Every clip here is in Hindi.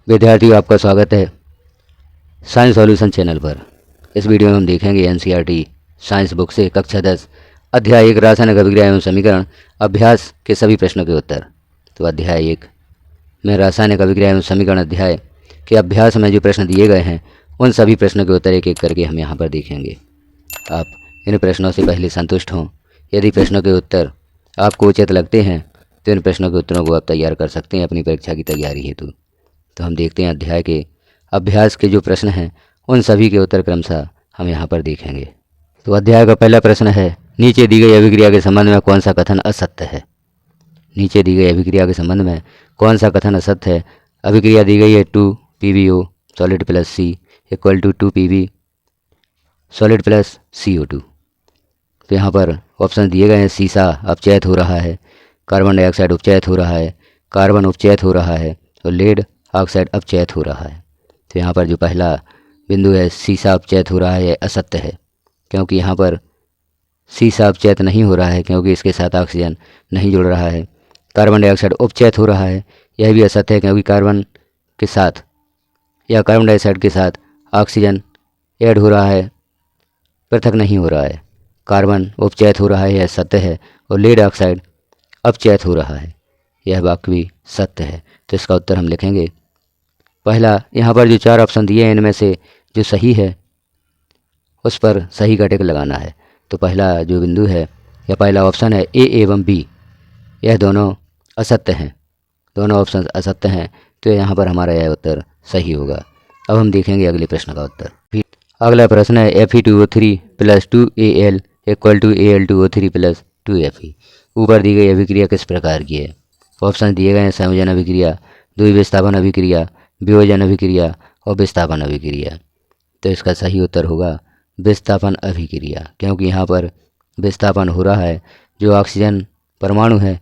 विद्यार्थियों, आपका स्वागत है साइंस सॉल्यूशन चैनल पर। इस वीडियो में हम देखेंगे एनसीईआरटी साइंस बुक से कक्षा 10 अध्याय 1 रासायनिक अभिक्रिया एवं समीकरण अभ्यास के सभी प्रश्नों के उत्तर। तो अध्याय 1 में रासायनिक अभिक्रिया एवं समीकरण अध्याय के अभ्यास में जो प्रश्न दिए गए हैं उन सभी प्रश्नों के उत्तर एक एक करके हम यहाँ पर देखेंगे। आप इन प्रश्नों से पहले संतुष्ट हों। यदि प्रश्नों के उत्तर आपको उचित लगते हैं तो इन प्रश्नों के उत्तरों को आप तैयार कर सकते हैं अपनी परीक्षा की तैयारी हेतु। तो हम देखते हैं अध्याय के अभ्यास के जो प्रश्न हैं उन सभी के उत्तर क्रमशः हम यहाँ पर देखेंगे। तो अध्याय का पहला प्रश्न है, नीचे दी गई अभिक्रिया के संबंध में कौन सा कथन असत्य है। नीचे दी गई अभिक्रिया के संबंध में कौन सा कथन असत्य है। अभिक्रिया दी गई है 2PbO solid plus C equal to 2Pb solid plus CO2। तो यहाँ पर ऑप्शन दिए गए हैं, सीसा अपचयित हो रहा है, कार्बन डाइऑक्साइड उपचयित हो रहा है, कार्बन उपचयित हो रहा है और लेड ऑक्साइड अपचयित हो रहा है। तो यहाँ पर जो पहला बिंदु है, सीसा अपचयित हो रहा है, यह असत्य है, क्योंकि यहाँ पर सीसा अपचयित नहीं हो रहा है क्योंकि इसके साथ ऑक्सीजन नहीं जुड़ रहा है। कार्बन डाइऑक्साइड उपचयित हो रहा है, यह भी असत्य है क्योंकि कार्बन के साथ या कार्बन डाइऑक्साइड के साथ ऑक्सीजन ऐड हो रहा है, पृथक नहीं हो रहा है। कार्बन उपचयित हो रहा है, यह सत्य है, और लेड ऑक्साइड अपचयित हो रहा है, यह वाक्य भी सत्य है। तो इसका उत्तर हम लिखेंगे पहला। यहाँ पर जो 4 ऑप्शन दिए हैं इनमें से जो सही है उस पर सही का टिक लगाना है। तो पहला जो बिंदु है या पहला ऑप्शन है A एवं B, यह दोनों असत्य हैं, दोनों ऑप्शन असत्य हैं। तो यहाँ पर हमारा यह उत्तर सही होगा। अब हम देखेंगे अगले प्रश्न का उत्तर। अगला प्रश्न है Fe2O3 plus 2Al equal to Al2O3 plus 2Fe। ऊपर दी गई अभिक्रिया किस प्रकार की है। ऑप्शन दिए गए हैं, संयोजन अभिक्रिया, द्विविस्थापन अभिक्रिया, वियोजन अभिक्रिया और विस्थापन अभिक्रिया। तो इसका सही उत्तर होगा विस्थापन अभिक्रिया, क्योंकि यहाँ पर विस्थापन हो रहा है। जो ऑक्सीजन परमाणु है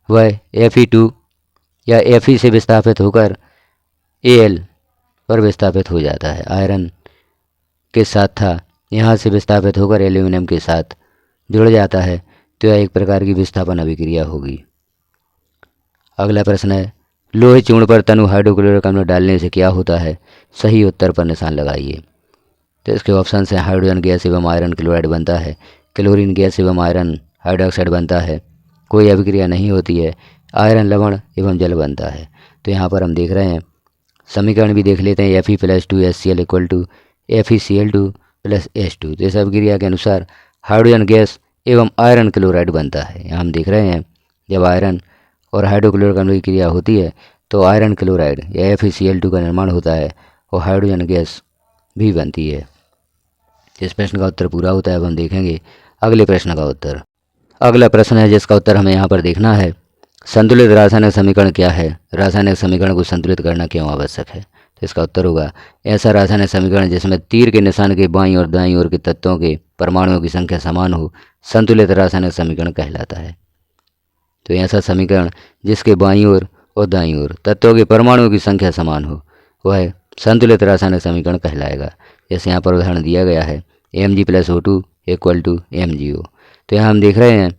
वह Fe2 या Fe से विस्थापित होकर Al पर विस्थापित हो जाता है। आयरन के साथ था, यहाँ से विस्थापित होकर एल्यूमिनियम के साथ जुड़ जाता है। तो यह एक प्रकार की विस्थापन अभिक्रिया होगी। अगला प्रश्न है, लोहे चूर्ण पर तनु हाइड्रोक्लोरिक अम्ल डालने से क्या होता है। सही उत्तर पर निशान लगाइए। तो इसके ऑप्शन हैं, हाइड्रोजन गैस एवं आयरन क्लोराइड बनता है, क्लोरीन गैस एवं आयरन हाइड्रोक्साइड बनता है, कोई अभिक्रिया नहीं होती है, आयरन लवण एवं जल बनता है। तो यहाँ पर हम देख रहे हैं, समीकरण भी देख लेते हैं। Fe plus 2HCl equal to FeCl2 plus H2। तो इस अभिक्रिया के अनुसार हाइड्रोजन गैस एवं आयरन क्लोराइड बनता है। यहाँ हम देख रहे हैं, जब आयरन और हाइड्रोक्लोरिक अम्ल की क्रिया होती है तो आयरन क्लोराइड या FeCl2 का निर्माण होता है और हाइड्रोजन गैस भी बनती है। इस प्रश्न का उत्तर पूरा होता है। अब हम देखेंगे अगले प्रश्न का उत्तर। अगला प्रश्न है जिसका उत्तर हमें यहाँ पर देखना है, संतुलित रासायनिक समीकरण क्या है। रासायनिक समीकरण को संतुलित करना क्यों आवश्यक है। तो इसका उत्तर होगा, ऐसा रासायनिक समीकरण जिसमें तीर के निशान के बाईं और दाईं ओर के तत्वों के परमाणुओं की संख्या समान हो, संतुलित रासायनिक समीकरण कहलाता है। तो ऐसा समीकरण जिसके बाईं ओर और दाईं ओर तत्वों के परमाणुओं की संख्या समान हो वह संतुलित रासायनिक समीकरण कहलाएगा। जैसे यहाँ पर उदाहरण दिया गया है, Mg plus O2 equal to MgO। तो यहाँ हम देख रहे हैं,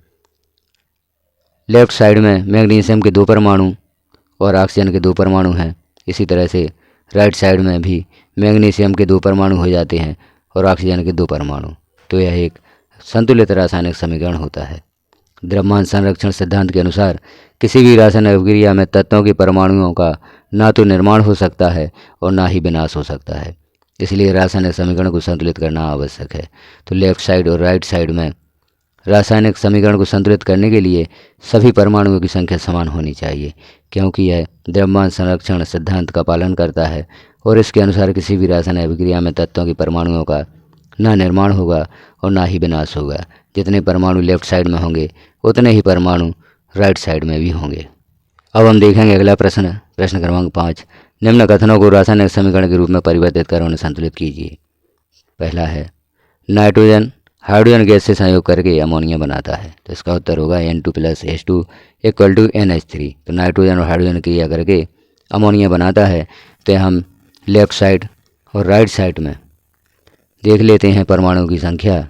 लेफ्ट साइड में मैग्नीशियम के 2 परमाणु और ऑक्सीजन के 2 परमाणु हैं। इसी तरह से राइट साइड में भी मैग्नीशियम के 2 परमाणु हो जाते हैं और ऑक्सीजन के 2 परमाणु। तो यह एक संतुलित रासायनिक समीकरण होता है। द्रव्यमान संरक्षण सिद्धांत के अनुसार किसी भी रासायनिक अभिक्रिया में तत्वों के परमाणुओं का ना तो निर्माण हो सकता है और ना ही विनाश हो सकता है, इसलिए रासायनिक समीकरण को संतुलित करना आवश्यक है। तो लेफ्ट साइड और राइट साइड में रासायनिक समीकरण को संतुलित करने के लिए सभी परमाणुओं की संख्या समान होनी चाहिए, क्योंकि यह द्रव्यमान संरक्षण सिद्धांत का पालन करता है और इसके अनुसार किसी भी रासायनिक अभिक्रिया में तत्वों के परमाणुओं का ना निर्माण होगा और ना ही विनाश होगा। जितने परमाणु लेफ्ट साइड में होंगे उतने ही परमाणु राइट साइड में भी होंगे। अब हम देखेंगे अगला प्रश्न, प्रश्न क्रमांक 5। निम्न कथनों को रासायनिक समीकरण के रूप में परिवर्तित कर उन्हें संतुलित कीजिए। पहला है, नाइट्रोजन हाइड्रोजन गैस से संयोग करके अमोनिया बनाता है। तो इसका उत्तर होगा N2 plus H2 equal to NH3। तो नाइट्रोजन और हाइड्रोजन क्रिया करके अमोनिया बनाता है। तो हम लेफ्ट साइड और राइट साइड में देख लेते हैं परमाणुओं की संख्या।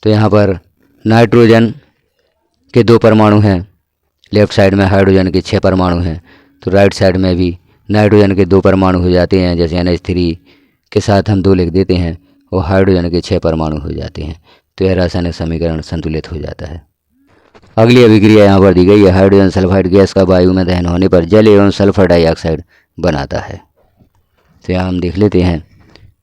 तो यहाँ पर नाइट्रोजन के 2 परमाणु हैं, लेफ्ट साइड में हाइड्रोजन के 6 परमाणु हैं। तो राइट साइड में भी नाइट्रोजन के 2 परमाणु हो जाते हैं, जैसे NH3 के साथ हम 2 लिख देते हैं और हाइड्रोजन के 6 परमाणु हो जाते हैं। तो यह रासायनिक समीकरण संतुलित हो जाता है। अगली अभिक्रिया यहाँ पर दी गई है। हाइड्रोजन सल्फाइड गैस का वायु में दहन होने पर जल एवं सल्फर डाइऑक्साइड बनाता है। तो यहाँ हम देख लेते हैं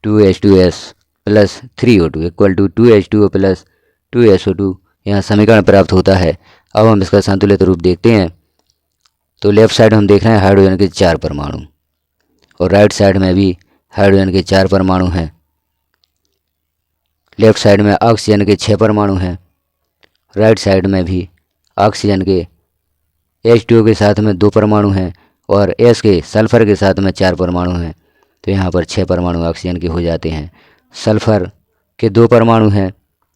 2H2S plus 3O2 equal to 2H2O plus 2SO2 यहाँ समीकरण प्राप्त होता है। अब हम इसका संतुलित रूप देखते हैं। तो लेफ्ट साइड हम देख रहे हैं हाइड्रोजन के 4 परमाणु और राइट साइड में भी हाइड्रोजन के 4 परमाणु हैं। लेफ्ट साइड में ऑक्सीजन के 6 परमाणु हैं। राइट साइड में भी ऑक्सीजन के H2O के साथ में 2 परमाणु हैं और S के सल्फ़र के साथ में 4 परमाणु हैं। तो यहाँ पर 6 परमाणु ऑक्सीजन के हो जाते हैं। सल्फ़र के 2 परमाणु हैं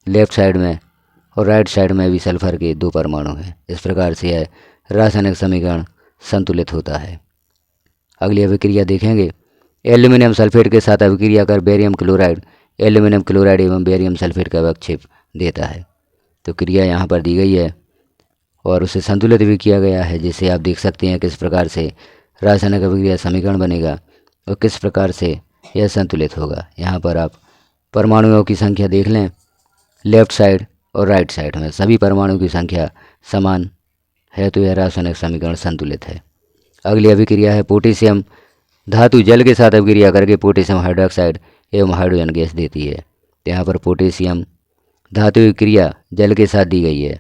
लेफ्ट साइड में और राइट साइड में भी सल्फ़र के 2 परमाणु हैं। इस प्रकार से यह रासायनिक समीकरण संतुलित होता है। अगली अभिक्रिया देखेंगे। एल्यूमिनियम सल्फेट के साथ अभिक्रिया कर बेरियम क्लोराइड एल्यूमिनियम क्लोराइड एवं बेरियम सल्फेट का अवक्षेप देता है। तो क्रिया यहाँ पर दी गई है और उसे संतुलित भी किया गया है, जिसे आप देख सकते हैं किस प्रकार से रासायनिक अभिक्रिया समीकरण बनेगा और किस प्रकार से यह संतुलित होगा। यहाँ पर आप परमाणुओं की संख्या देख लें। लेफ्ट साइड और राइट साइड में सभी परमाणुओं की संख्या समान है, तो यह रासायनिक समीकरण संतुलित है। अगली अभिक्रिया है पोटेशियम धातु जल के साथ अभिक्रिया करके पोटेशियम हाइड्रोक्साइड एवं हाइड्रोजन गैस देती है। तो यहाँ पर पोटेशियम धातु की क्रिया जल के साथ दी गई है।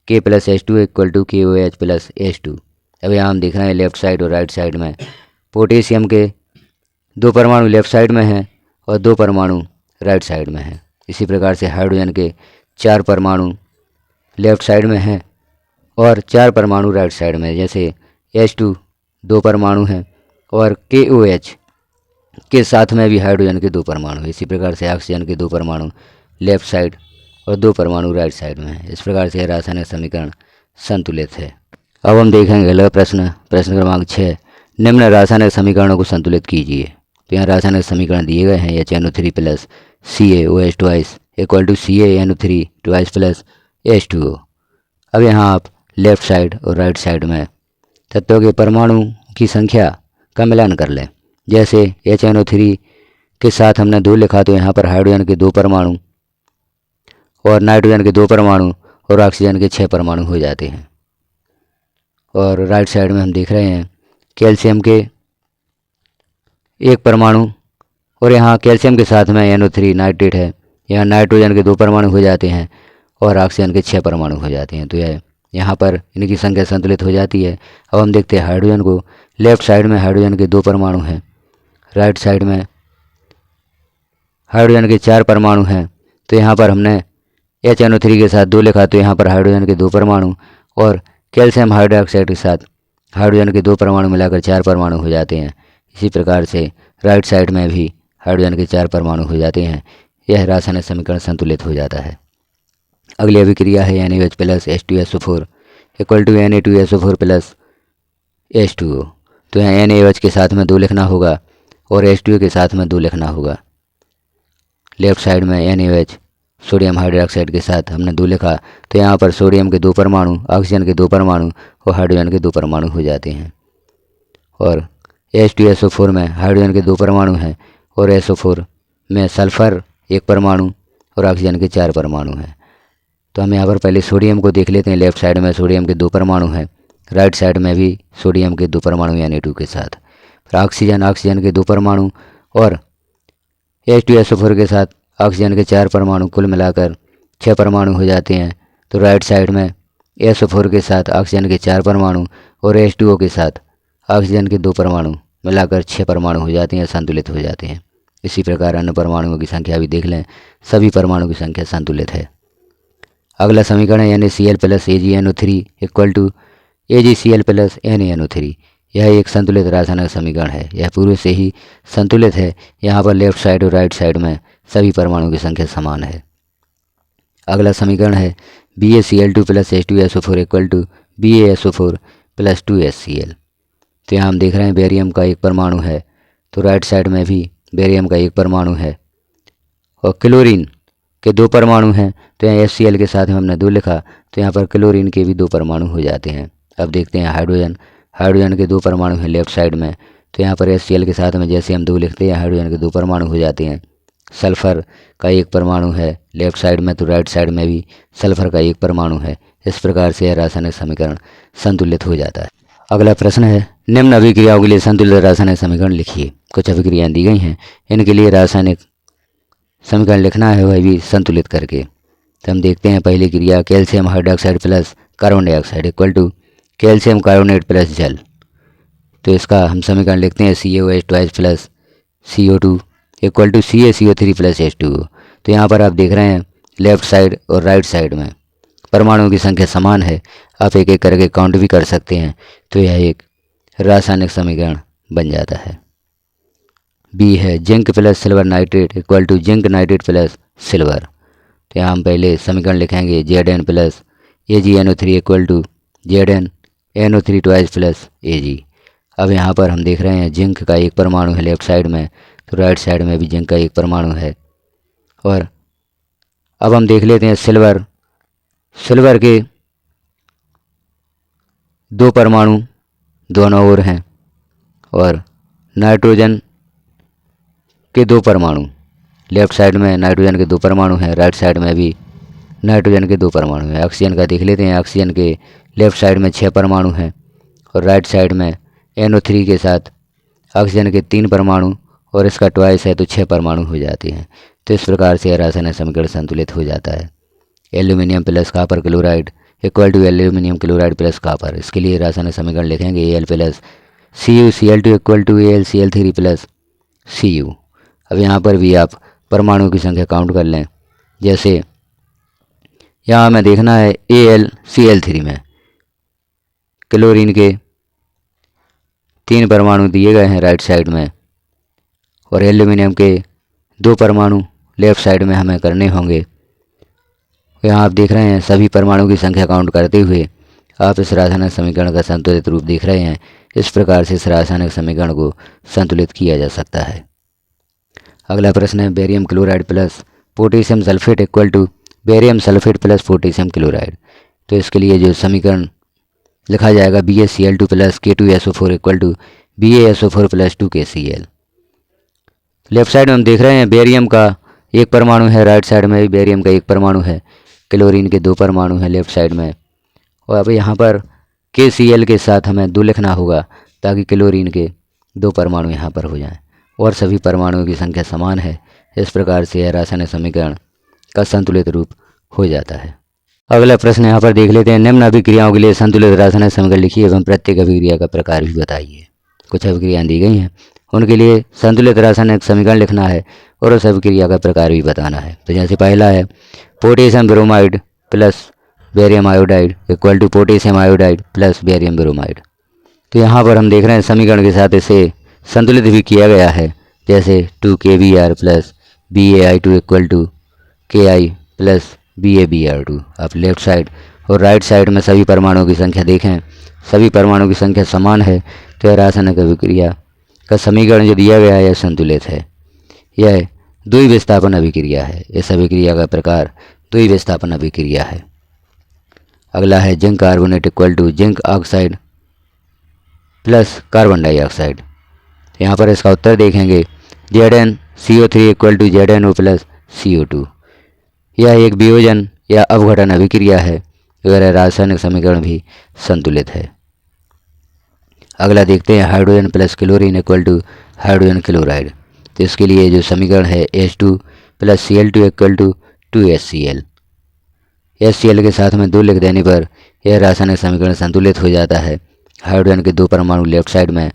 K plus H2 equal to KOH plus H2। अब यहाँ हम देख रहे हैं लेफ्ट साइड और राइट साइड में पोटेशियम के 2 परमाणु लेफ्ट साइड में हैं और 2 परमाणु राइट साइड में हैं। इसी प्रकार से हाइड्रोजन के 4 परमाणु लेफ्ट साइड में हैं और 4 परमाणु राइट साइड में, जैसे H2 2 परमाणु हैं और KOH के साथ में भी हाइड्रोजन के 2 परमाणु। इसी प्रकार से ऑक्सीजन के 2 परमाणु लेफ्ट साइड और 2 परमाणु राइट साइड में है। इस प्रकार से रासायनिक समीकरण संतुलित है। अब हम देखेंगे अगला प्रश्न क्रमांक 6। निम्न रासायनिक समीकरणों को संतुलित कीजिए। तो यहाँ रासायनिक समीकरण दिए गए हैं। HNO3 plus CaOH twice equal to CaNO3 twice plus H2O। अब यहाँ आप लेफ्ट साइड और राइट साइड में तत्वों के परमाणु की संख्या का मिलान कर लें। जैसे HNO3 के साथ हमने 2 लिखा, तो यहाँ पर हाइड्रोजन के 2 परमाणु और नाइट्रोजन के 2 परमाणु और ऑक्सीजन के 6 परमाणु हो जाते हैं। और राइट साइड में हम देख रहे हैं कैल्शियम के 1 परमाणु और यहाँ कैल्शियम के साथ में NO3 नाइट्रेट है। यहाँ नाइट्रोजन के 2 परमाणु हो जाते हैं और ऑक्सीजन के 6 परमाणु हो जाते हैं। तो यह यहाँ पर इनकी संख्या संतुलित हो जाती है। अब हम देखते हैं हाइड्रोजन को। लेफ्ट साइड में हाइड्रोजन के 2 परमाणु हैं, राइट साइड में हाइड्रोजन के 4 परमाणु हैं। तो यहाँ पर हमने HNO3 के साथ 2 लिखा, तो यहाँ पर हाइड्रोजन के 2 परमाणु और कैल्शियम हाइड्रोक्साइड के साथ हाइड्रोजन के 2 परमाणु मिलाकर 4 परमाणु हो जाते हैं। इसी प्रकार से राइट साइड में भी हाइड्रोजन के 4 परमाणु हो जाते हैं। यह रासायनिक समीकरण संतुलित हो जाता है। अगली अभिक्रिया है NaOH plus H2SO4 equal to Na2SO4 plus H2O। तो यहाँ NaOH के साथ में 2 लिखना होगा और H2O के साथ में 2 लिखना होगा। लेफ्ट साइड में NaOH सोडियम हाइड्रोक्साइड के साथ हमने 2 लिखा, तो यहाँ पर सोडियम के 2 परमाणु, ऑक्सीजन के 2 परमाणु और हाइड्रोजन के 2 परमाणु हो जाते हैं। और H2SO4 में हाइड्रोजन के 2 परमाणु हैं और SO4 में सल्फ़र 1 परमाणु और ऑक्सीजन के 4 परमाणु हैं। तो हम यहाँ पर पहले सोडियम को देख लेते हैं। लेफ्ट साइड में सोडियम के 2 परमाणु हैं, राइट साइड में भी सोडियम के 2 परमाणु Na2 के साथ। फिर ऑक्सीजन के 2 परमाणु और H2SO4 के साथ ऑक्सीजन के 4 परमाणु, कुल मिलाकर 6 परमाणु हो जाते हैं। तो राइट साइड में SO4 के साथ ऑक्सीजन के 4 परमाणु और H2O के साथ ऑक्सीजन के 2 परमाणु मिलाकर 6 परमाणु हो जाते हैं, संतुलित हो जाते हैं। इसी प्रकार अन्य परमाणुओं की संख्या भी देख लें, सभी परमाणु की संख्या संतुलित है। अगला समीकरण है NaCl plus AgNO3 equal to AgCl plus NaNO3। यह एक संतुलित रासायनिक समीकरण है। यह पूर्व से ही संतुलित है। यहाँ पर लेफ्ट साइड और राइट साइड में सभी परमाणुओं की संख्या समान है। अगला समीकरण है BaCl2 plus H2SO4 equal to BaSO4 plus 2HCl। तो यहाँ हम देख रहे हैं बेरियम का 1 परमाणु है, तो राइट साइड में भी बेरियम का 1 परमाणु है और क्लोरीन के 2 परमाणु हैं। तो यहाँ HCl के साथ में हमने 2 लिखा, तो यहाँ पर क्लोरीन के भी 2 परमाणु हो जाते हैं। अब देखते हैं हाइड्रोजन के 2 परमाणु हैं लेफ्ट साइड में, तो यहाँ पर HCl के साथ में जैसे हम 2 लिखते हैं हाइड्रोजन के 2 परमाणु हो जाते हैं। सल्फ़र का 1 परमाणु है लेफ्ट साइड में, तो राइट साइड में भी सल्फ़र का 1 परमाणु है। इस प्रकार से यह रासायनिक समीकरण संतुलित हो जाता है। अगला प्रश्न है, निम्न अभिक्रियाओं के लिए संतुलित रासायनिक समीकरण लिखिए। कुछ अभिक्रियाएँ दी गई हैं, इनके लिए रासायनिक समीकरण लिखना है, वह भी संतुलित करके। तो हम देखते हैं पहली क्रिया, calcium hydroxide plus carbon dioxide equal to calcium carbonate plus जल। तो इसका हम समीकरण लिखते हैं CaOH2 plus CO2 equal to CaCO3 plus H2O। तो यहाँ पर आप देख रहे हैं लेफ़्ट साइड और राइट साइड में परमाणुओं की संख्या समान है। आप एक एक करके काउंट भी कर सकते हैं। तो यह एक रासायनिक समीकरण बन जाता है। बी है zinc plus silver nitrate equal to zinc nitrate plus silver. तो यहाँ हम पहले समीकरण लिखेंगे Zn plus AgNO3 equal to ZnNO3 twice plus Ag। अब यहाँ पर हम देख रहे हैं जिंक का 1 परमाणु है लेफ्ट साइड में, तो राइट साइड में भी जिंक का 1 परमाणु है। और अब हम देख लेते हैं सिल्वर के 2 परमाणु दोनों ओर हैं और नाइट्रोजन के 2 परमाणु, लेफ्ट साइड में नाइट्रोजन के 2 परमाणु हैं, राइट साइड में भी नाइट्रोजन के 2 परमाणु हैं। ऑक्सीजन का देख लेते हैं, ऑक्सीजन के लेफ्ट साइड में 6 परमाणु हैं और राइट साइड में NO3 के साथ ऑक्सीजन के 3 परमाणु और इसका ट्वाइस है तो 6 परमाणु हो जाते हैं। तो इस प्रकार से रासायनिक समीकरण संतुलित हो जाता है। Aluminium plus copper chloride equal to aluminium chloride plus copper. इसके लिए रासायनिक समीकरण लिखेंगे Al plus CuCl2 equal to AlCl3 plus Cu। अब यहाँ पर भी आप परमाणुओं की संख्या काउंट कर लें। जैसे यहाँ हमें देखना है AlCl3 में क्लोरीन के 3 परमाणु दिए गए हैं राइट साइड में और एल्यूमिनियम के 2 परमाणु लेफ्ट साइड में हमें करने होंगे। यहाँ आप देख रहे हैं सभी परमाणु की संख्या काउंट करते हुए आप इस रासायनिक समीकरण का संतुलित रूप देख रहे हैं। इस प्रकार से इस रासायनिक समीकरण को संतुलित किया जा सकता है। अगला प्रश्न है, barium chloride plus potassium sulphate equal to barium sulphate plus potassium chloride. तो इसके लिए जो समीकरण लिखा जाएगा BaCl2 plus K2SO4 equal to BaSO4 plus 2KCl। Left side में हम देख रहे हैं बेरियम का 1 परमाणु है, राइट साइड में भी बेरियम का 1 परमाणु है, क्लोरीन के 2 परमाणु हैं लेफ्ट साइड में। और अब यहाँ पर KCl के साथ हमें 2 लिखना होगा ताकि क्लोरीन के 2 परमाणु यहाँ पर हो जाएं और सभी परमाणुओं की संख्या समान है। इस प्रकार से यह रासायनिक समीकरण का संतुलित रूप हो जाता है। अगला प्रश्न यहाँ पर देख लेते हैं, निम्न अभिक्रियाओं के लिए संतुलित रासायनिक समीकरण लिखिए एवं प्रत्येक अभिक्रिया का प्रकार भी बताइए। कुछ अभिक्रियाएँ दी गई हैं, उनके लिए संतुलित रासायनिक समीकरण लिखना है और उस अभिक्रिया का प्रकार भी बताना है। तो जैसे पहला है potassium bromide plus barium iodide equal to potassium iodide plus barium bromide. तो यहाँ पर हम देख रहे हैं समीकरण के साथ इसे संतुलित भी किया गया है। जैसे 2KBr plus BaI2 equal to KI plus BaBr2। आप लेफ्ट साइड और राइट साइड में सभी परमाणुओं की संख्या देखें, सभी परमाणुओं की संख्या समान है। तो यह रासायनिक अभिक्रिया का समीकरण जो दिया गया है यह संतुलित है। यह द्विविस्थापन अभिक्रिया है। इस अभिक्रिया का प्रकार द्विविस्थापन अभिक्रिया है। अगला है zinc carbonate equal to zinc oxide plus carbon dioxide. यहाँ पर इसका उत्तर देखेंगे ZnCO3 equal to ZnO plus CO2। यह एक वियोजन या अपघटन अभिक्रिया है अगर रासायनिक समीकरण भी संतुलित है। अगला देखते हैं hydrogen plus chlorine equal to hydrogen chloride. तो इसके लिए जो समीकरण है H2 plus Cl2 equal to 2HCl। HCl के साथ में 2 लिख देने पर यह रासायनिक समीकरण संतुलित हो जाता है। हाइड्रोजन के 2 परमाणु लेफ्ट साइड में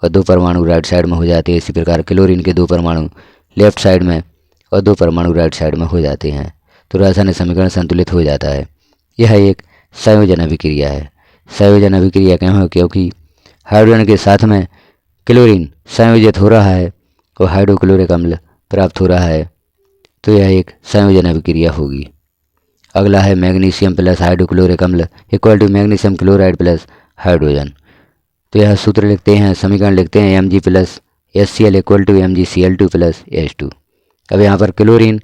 और 2 परमाणु राइट साइड में हो जाते हैं। इसी प्रकार क्लोरीन के 2 परमाणु लेफ्ट साइड में और 2 परमाणु राइट साइड में हो जाते हैं। तो रासायनिक समीकरण संतुलित हो जाता है। यह एक संयोजन अभिक्रिया है। संयोजन अभिक्रिया क्यों? क्योंकि हाइड्रोजन के साथ में क्लोरीन संयोजित हो रहा है और हाइड्रोक्लोरिक अम्ल प्राप्त हो रहा है। तो यह एक संयोजन अभिक्रिया होगी। अगला है मैग्नीशियम प्लस हाइड्रोक्लोरिक अम्ल equal to magnesium chloride plus hydrogen. तो यह सूत्र लिखते हैं, समीकरण लिखते हैं Mg plus HCl equal to MgCl2 plus H2। अब यहाँ पर क्लोरीन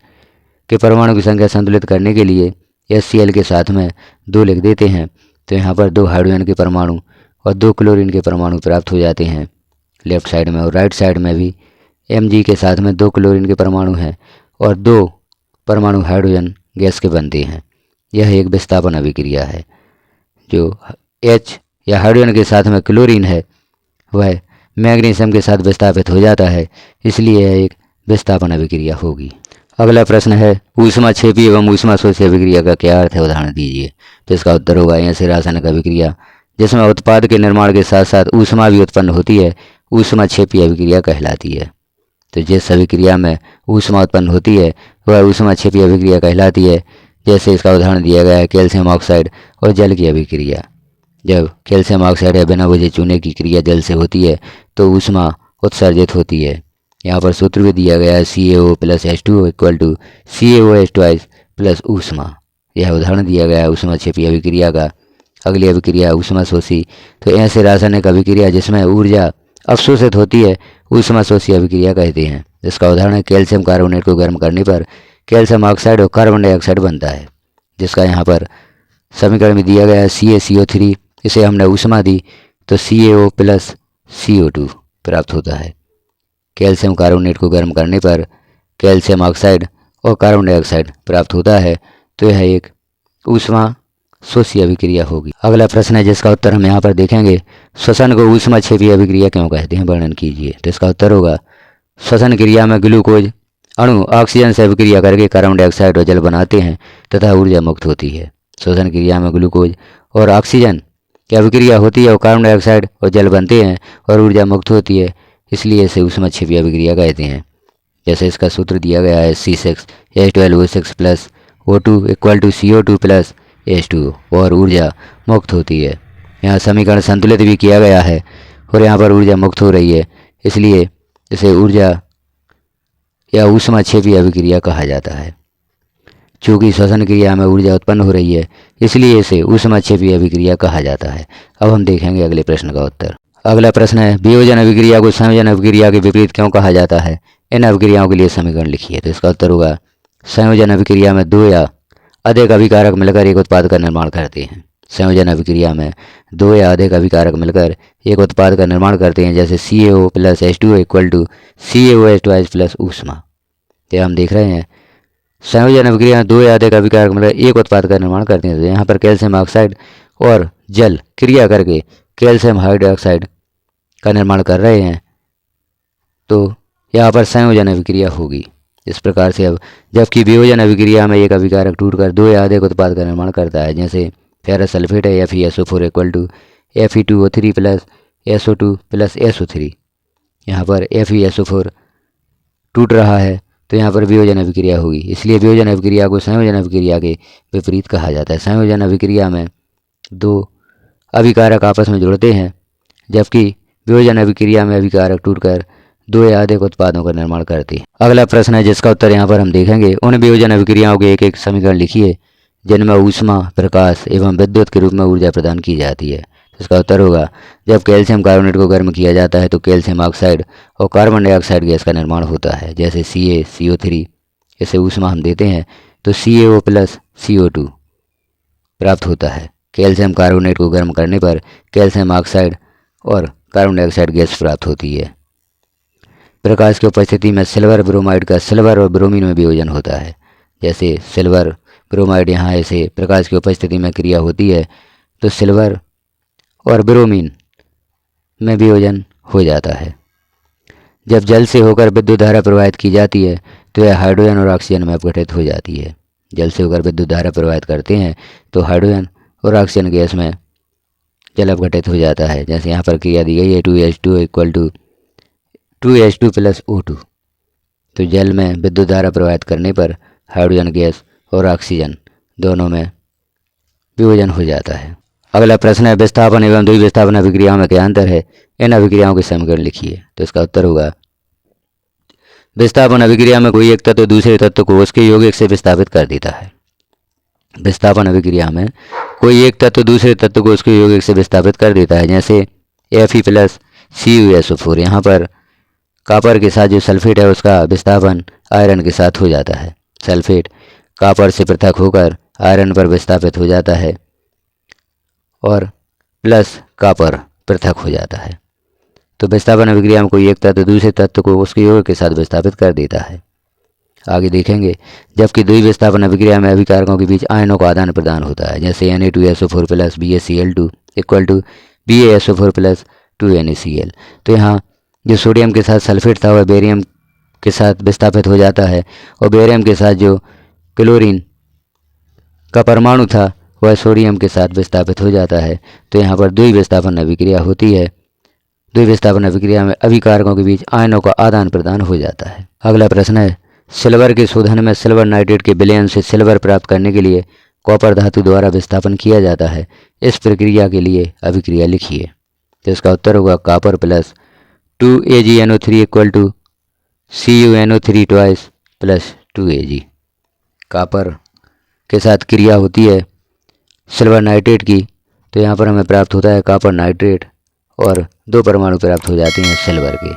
के परमाणु की संख्या संतुलित करने के लिए HCl के साथ में 2 लिख देते हैं। तो यहाँ पर 2 हाइड्रोजन के परमाणु और 2 क्लोरीन के परमाणु प्राप्त हो जाते हैं लेफ्ट साइड में, और राइट साइड में भी Mg के साथ में 2 क्लोरीन के परमाणु हैं और 2 परमाणु हाइड्रोजन गैस के बनते हैं। यह एक विस्थापन अभिक्रिया है। जो H या हाइड्रोजन के साथ में क्लोरीन है वह मैग्नीशियम के साथ विस्थापित हो जाता है, इसलिए यह एक विस्थापन अभिक्रिया होगी। अगला प्रश्न है ऊष्माक्षेपी एवं ऊष्माशोषी अभिक्रिया का क्या अर्थ है, उदाहरण दीजिए। तो इसका उत्तर होगा ऐसी रासायनिक अभिक्रिया जिसमें उत्पाद के निर्माण के साथ साथ ऊष्मा भी उत्पन्न होती है ऊष्माक्षेपी अभिक्रिया कहलाती है। तो जिस अभिक्रिया में ऊष्मा उत्पन्न होती है वह ऊष्माक्षेपी अभिक्रिया कहलाती है। जैसे इसका उदाहरण दिया गया है कैल्शियम ऑक्साइड और जल की अभिक्रिया। जब कैल्शियम ऑक्साइड या बिना बुझे चूने की क्रिया जल से होती है तो ऊष्मा उत्सर्जित होती है। यहाँ पर सूत्र भी दिया गया है CaO + H2O = CaOH2 प्लस ऊष्मा। यह उदाहरण दिया गया है ऊष्माक्षेपी अभिक्रिया का। अगली अभिक्रिया ऊष्माशोषी। तो ऐसे रासायनिक अभिक्रिया जिसमें ऊर्जा अवशोषित होती है ऊष्माशोषी अभिक्रिया कहते हैं। इसका उदाहरण है कैल्शियम कार्बोनेट को गर्म करने पर कैल्शियम ऑक्साइड और कार्बन डाइऑक्साइड बनता है, जिसका यहाँ पर समीकरण में दिया गया है CaCO3। इसे हमने ऊष्मा दी तो CaO + CO2 प्राप्त होता है। कैल्शियम कार्बोनेट को गर्म करने पर कैल्शियम ऑक्साइड और कार्बन डाइऑक्साइड प्राप्त होता है, तो यह एक ऊष्मा शोषी अभिक्रिया होगी। अगला प्रश्न है जिसका उत्तर हम यहाँ पर देखेंगे श्वसन को ऊष्माक्षेपी अभिक्रिया क्यों कहते हैं, वर्णन कीजिए। तो इसका उत्तर होगा श्वसन क्रिया में ग्लूकोज अणु ऑक्सीजन से अभिक्रिया करके कार्बन डाइऑक्साइड और जल बनाते हैं तथा ऊर्जा मुक्त होती है। श्वसन क्रिया में ग्लूकोज और ऑक्सीजन की अभिक्रिया होती है और कार्बन डाइऑक्साइड और जल बनते हैं और ऊर्जा मुक्त होती है, इसलिए इसे ऊष्माक्षेपी अभिक्रिया कहते हैं। जैसे इसका सूत्र दिया गया है C6H12O6 + O2 = CO2 + H2O और ऊर्जा मुक्त होती है। यहाँ समीकरण संतुलित भी किया गया है और यहाँ पर ऊर्जा मुक्त हो रही है, इसलिए इसे ऊर्जा या ऊष्माक्षेपी अभिक्रिया कहा जाता है। चूँकि श्वसन क्रिया में ऊर्जा उत्पन्न हो रही है इसलिए इसे ऊष्माक्षेपी अभिक्रिया कहा जाता है। अब हम देखेंगे अगले प्रश्न का उत्तर। अगला प्रश्न है वियोजन अभिक्रिया को संयोजन अभिक्रिया के विपरीत क्यों कहा जाता है, इन अभिक्रियाओं के लिए समीकरण लिखिए। तो इसका उत्तर होगा संयोजन अभिक्रिया में 2 या अधिक अभिकारक मिलकर एक उत्पाद का निर्माण करते हैं। संयोजन अभिक्रिया में 2 या अधिक अभिकारक मिलकर एक उत्पाद का निर्माण करते हैं, जैसे CaO + H2O = CaOH2 प्लस ऊष्मा। तो हम देख रहे हैं संयोजन अभिक्रिया में 2 या अधिक अभिकारक मिलकर एक उत्पाद का निर्माण करते हैं। तो यहाँ पर कैल्शियम ऑक्साइड और जल क्रिया करके कैल्शियम हाइड्रोक्साइड का निर्माण कर रहे हैं, तो यहाँ पर संयोजन अभिक्रिया होगी। इस प्रकार से अब जबकि वियोजन अभिक्रिया में एक अभिकारक टूटकर 2 या अधिक उत्पाद का निर्माण करता है, जैसे फेरस सल्फेट है FeSO4 = Fe2O3 + SO2 + SO3। यहाँ पर FeSO4 टूट रहा है तो यहाँ पर वियोजन अभिक्रिया होगी, इसलिए वियोजन अभिक्रिया को संयोजन अभिक्रिया के विपरीत कहा जाता है। संयोजन अभिक्रिया में 2 अभिकारक आपस में जुड़ते हैं, जबकि वियोजन अभिक्रिया में अभिकारक टूटकर 2 या अधिक उत्पादों का निर्माण करती है। अगला प्रश्न है जिसका उत्तर यहाँ पर हम देखेंगे उन वियोजन अभिक्रियाओं के एक एक समीकरण लिखिए जिनमें ऊष्मा, प्रकाश एवं विद्युत के रूप में ऊर्जा प्रदान की जाती है। इसका उत्तर होगा जब कैल्शियम कार्बोनेट को गर्म किया जाता है तो कैल्शियम ऑक्साइड और कार्बन डाइऑक्साइड गैस का निर्माण होता है, जैसे CaCO3। इसे ऊष्मा हम देते हैं तो CaO + CO2 प्राप्त होता है। कैल्शियम कार्बोनेट को गर्म करने पर कैल्शियम ऑक्साइड और कार्बन डाइऑक्साइड गैस प्राप्त होती है। प्रकाश की उपस्थिति में सिल्वर ब्रोमाइड का सिल्वर और ब्रोमीन में वियोजन होता है, जैसे सिल्वर ब्रोमाइड यहाँ ऐसे प्रकाश की उपस्थिति में क्रिया होती है तो सिल्वर और ब्रोमीन में वियोजन हो जाता है। जब जल से होकर विद्युत धारा प्रवाहित की जाती है तो यह हाइड्रोजन और ऑक्सीजन में अपघटित हो जाती है। जल से होकर विद्युत धारा प्रवाहित करते हैं तो हाइड्रोजन और ऑक्सीजन गैस में जल अपघटित हो जाता है। जैसे यहाँ पर क्रिया दी गई है 2H2O = 2H2 + O2। तो जल में विद्युत धारा प्रवाहित करने पर हाइड्रोजन गैस और ऑक्सीजन दोनों में वियोजन हो जाता है। अगला प्रश्न है विस्थापन एवं द्विविस्थापन अभिक्रियाओं में क्या अंतर है, इन अभिक्रियाओं के समीकरण लिखिए। तो इसका उत्तर होगा विस्थापन अभिक्रिया में कोई एक तत्व दूसरे तत्व को उसके यौगिक से विस्थापित कर देता है। विस्थापन अभिक्रिया में कोई एक तत्व दूसरे तत्व को उसके यौगिक से विस्थापित कर देता है, जैसे Fe + CuSO4। यहाँ पर कॉपर के साथ जो सल्फेट है उसका विस्थापन आयरन के साथ हो जाता है। सल्फेट कॉपर से पृथक होकर आयरन पर विस्थापित हो जाता है और प्लस कॉपर पृथक हो जाता है। तो विस्थापन अभिक्रिया में कोई एक तत्व दूसरे तत्व को उसके योग के साथ विस्थापित कर देता है। आगे देखेंगे, जबकि द्वि विस्थापन अभिक्रिया में अभिकारकों के बीच आयनों का आदान प्रदान होता है, जैसे Na2SO4 plus BaCl2 equal to BaSO4 plus 2NaCl। तो यहाँ जो सोडियम के साथ सल्फेट था वह बेरियम के साथ विस्थापित हो जाता है, और बेरियम के साथ जो क्लोरीन का परमाणु था वह सोडियम के साथ विस्थापित हो जाता है। तो यहाँ पर द्वि विस्थापन अभिक्रिया होती है। द्वि विस्थापन अभिक्रिया में अभिकारकों के बीच आयनों का आदान प्रदान हो जाता है। अगला प्रश्न है, सिल्वर के शोधन में सिल्वर नाइट्रेट के विलयन से सिल्वर प्राप्त करने के लिए कॉपर धातु द्वारा विस्थापन किया जाता है। इस प्रक्रिया के लिए अभिक्रिया लिखिए। तो इसका उत्तर होगा copper plus 2AgNO3 equal to CuNO3 twice plus 2Ag। Copper के साथ क्रिया होती है सिल्वर नाइट्रेट की, तो यहाँ पर हमें प्राप्त होता है कॉपर नाइट्रेट और 2 परमाणु प्राप्त हो जाते हैं सिल्वर के।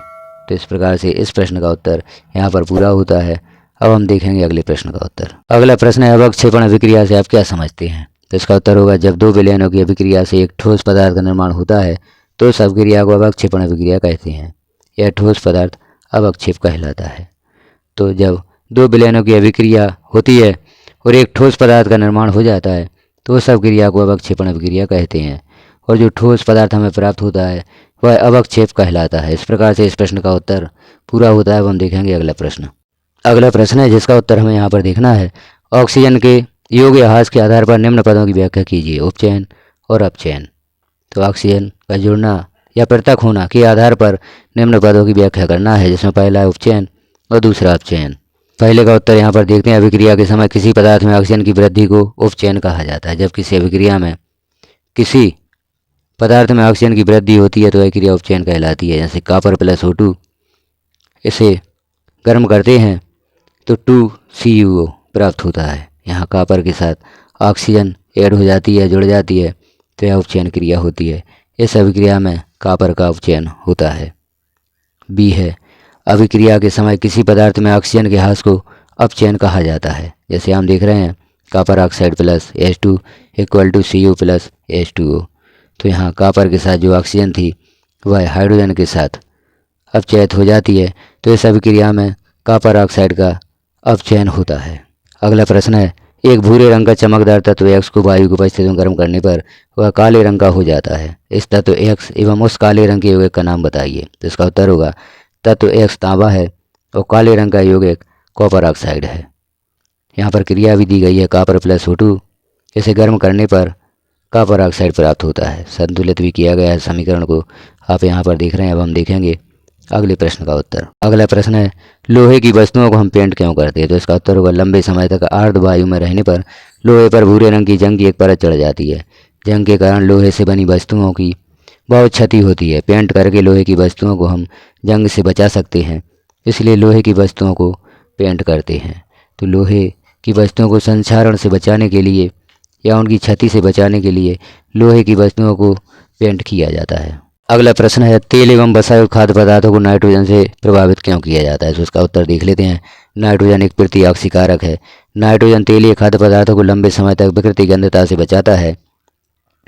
तो इस प्रकार से इस प्रश्न का उत्तर यहाँ पर पूरा होता है। अब हम देखेंगे अगले प्रश्न का उत्तर। अगला प्रश्न है, अवक्षेपण अभिक्रिया से आप क्या समझते हैं? तो इसका उत्तर होगा, जब 2 विलयनों की अभिक्रिया से एक ठोस पदार्थ का निर्माण होता है तो उस अभिक्रिया को अवक्षेपण अभिक्रिया कहते हैं। यह ठोस पदार्थ अवक्षेप कहलाता है। तो जब 2 विलयनों की अभिक्रिया होती है और एक ठोस पदार्थ का निर्माण हो जाता है तो उस अभिक्रिया को अवक्षेपण अभिक्रिया कहते हैं, और जो ठोस पदार्थ हमें प्राप्त होता है वह अवक्षेप कहलाता है। इस प्रकार से इस प्रश्न का उत्तर पूरा होता है। अब हम देखेंगे अगला प्रश्न। अगला प्रश्न है जिसका उत्तर हमें यहाँ पर देखना है, ऑक्सीजन के योग या ह्रास के आधार पर निम्न पदों की व्याख्या कीजिए, उपचयन और अपचयन। तो ऑक्सीजन का जुड़ना या पृथक होना के आधार पर निम्न पदों की व्याख्या करना है, जिसमें पहला है उपचयन और दूसरा अपचयन। पहले का उत्तर यहाँ पर देखते हैं, अभिक्रिया के समय किसी पदार्थ में ऑक्सीजन की वृद्धि को उपचयन कहा जाता है। जब किसी अभिक्रिया में किसी पदार्थ में ऑक्सीजन की वृद्धि होती है तो वह क्रिया उपचयन कहलाती है। जैसे कॉपर प्लस O2, इसे गर्म करते हैं तो 2CuO प्राप्त होता है। यहाँ कॉपर के साथ ऑक्सीजन ऐड हो जाती है, जुड़ जाती है, तो यह उपचयन क्रिया होती है। इस अभिक्रिया में कॉपर का उपचयन होता है। बी है, अभिक्रिया के समय किसी पदार्थ में ऑक्सीजन के ह्रास को अपचयन कहा जाता है। जैसे हम देख रहे हैं copper oxide plus H2 equal to Cu plus H2O। तो यहाँ कॉपर के साथ जो ऑक्सीजन थी वह हाइड्रोजन के साथ अपचयित हो जाती है, तो इस अभिक्रिया में कॉपर ऑक्साइड का अपचयन होता है। अगला प्रश्न है, एक भूरे रंग का चमकदार तत्व X को वायु की उपस्थिति में गर्म करने पर वह काले रंग का हो जाता है। इस तत्व X एवं उस काले रंग के यौगिक का नाम बताइए। तो इसका उत्तर होगा, तत्व X तांबा है और काले रंग का यौगिक कॉपर ऑक्साइड है। यहाँ पर क्रिया भी दी गई है कॉपर प्लस O2, इसे गर्म करने पर कॉपर ऑक्साइड प्राप्त होता है। संतुलित भी किया गया है समीकरण को, आप यहाँ पर देख रहे हैं। अब हम देखेंगे अगले प्रश्न का उत्तर। अगला प्रश्न है, लोहे की वस्तुओं को हम पेंट क्यों करते हैं? तो इसका उत्तर होगा, लंबे समय तक आर्द्र वायु में रहने पर लोहे पर भूरे रंग की जंग की एक परत चढ़ जाती है। जंग के कारण लोहे से बनी वस्तुओं की बहुत क्षति होती है। पेंट करके लोहे की वस्तुओं को हम जंग से बचा सकते हैं, इसलिए लोहे की वस्तुओं को पेंट करते हैं। तो लोहे की वस्तुओं को संक्षारण से बचाने के लिए या उनकी क्षति से बचाने के लिए लोहे की वस्तुओं को पेंट किया जाता है। अगला प्रश्न है, तेल एवं वसायुक्त खाद्य पदार्थों को नाइट्रोजन से प्रभावित क्यों किया जाता है? तो उसका उत्तर देख लेते हैं। नाइट्रोजन एक प्रतिऑक्सीकारक है। नाइट्रोजन तेलीय खाद्य पदार्थों को लंबे समय तक विकृति गंधता से बचाता है,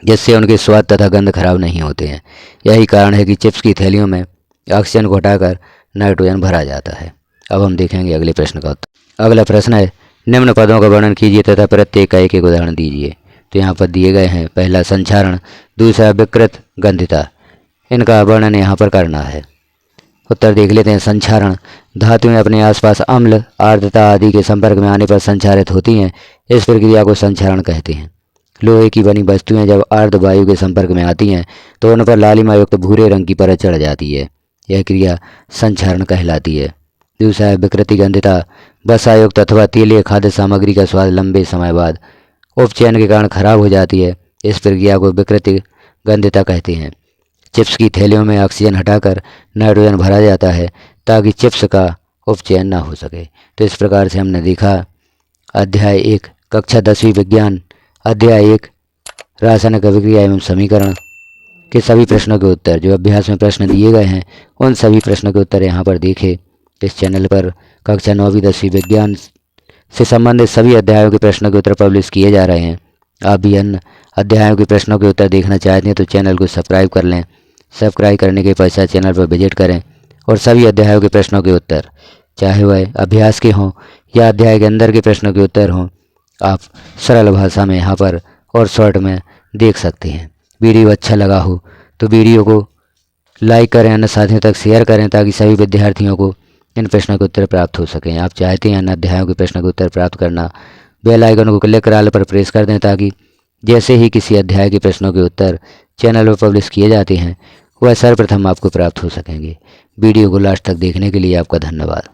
जिससे उनके स्वाद तथा गंध खराब नहीं होते हैं। यही कारण है कि चिप्स की थैलियों में ऑक्सीजन को हटाकर नाइट्रोजन भरा जाता है। अब हम देखेंगे अगले प्रश्न का उत्तर। अगला प्रश्न है, निम्न पदों का वर्णन कीजिए तथा प्रत्येक का एक एक उदाहरण दीजिए। तो यहाँ पर दिए गए हैं, पहला संक्षारण, दूसरा विकृत गंधिता। इनका वर्णन यहाँ पर करना है। उत्तर देख लेते हैं। संक्षारण, धातुएं अपने आसपास अम्ल, आर्द्रता आदि के संपर्क में आने पर संक्षारित होती हैं। इस प्रक्रिया को संक्षारण कहते हैं। लोहे की बनी वस्तुएं जब आर्द्र वायु के संपर्क में आती हैं तो उन पर लालिमा युक्त भूरे रंग की परत चढ़ जाती है। यह क्रिया संक्षारण कहलाती है। दूसरा है विकृति गंधिता। वसायुक्त अथवा तेलीय खाद्य सामग्री का स्वाद लंबे समय बाद उपचयन के कारण खराब हो जाती है। इस प्रक्रिया को विकृति गंधिता कहते हैं। चिप्स की थैलियों में ऑक्सीजन हटाकर नाइट्रोजन भरा जाता है ताकि चिप्स का उपचयन ना हो सके। तो इस प्रकार से हमने देखा अध्याय 1 कक्षा 10वीं विज्ञान अध्याय 1 रासायनिक अभिक्रिया एवं समीकरण के सभी प्रश्नों के उत्तर, जो अभ्यास में प्रश्न दिए गए हैं उन सभी प्रश्नों के उत्तर यहाँ पर देखे। इस चैनल पर कक्षा 9वीं 10वीं विज्ञान से संबंधित सभी अध्यायों के प्रश्नों के उत्तर पब्लिश किए जा रहे हैं। आप भी अन्य अध्यायों के प्रश्नों के उत्तर देखना चाहते हैं तो चैनल को सब्सक्राइब कर लें, सब्सक्राइब करने के पश्चात चैनल पर विजिट करें और सभी अध्यायों के प्रश्नों के उत्तर, चाहे वह अभ्यास के हों या अध्याय के अंदर के प्रश्नों के उत्तर हों, आप सरल भाषा में यहाँ पर और शॉर्ट में देख सकते हैं। वीडियो अच्छा लगा हो तो वीडियो को लाइक करें, अन्य साथियों तक शेयर करें ताकि सभी विद्यार्थियों को इन प्रश्नों के उत्तर प्राप्त हो सकें। आप चाहते हैं अन्य अध्यायों के प्रश्नों के उत्तर प्राप्त करना, बेल आइकन को क्लिक कर ऑल पर प्रेस कर दें ताकि जैसे ही किसी अध्याय के प्रश्नों के उत्तर चैनल पर पब्लिश किए जाते हैं वह सर्वप्रथम आपको प्राप्त हो सकेंगे। वीडियो को लास्ट तक देखने के लिए आपका धन्यवाद।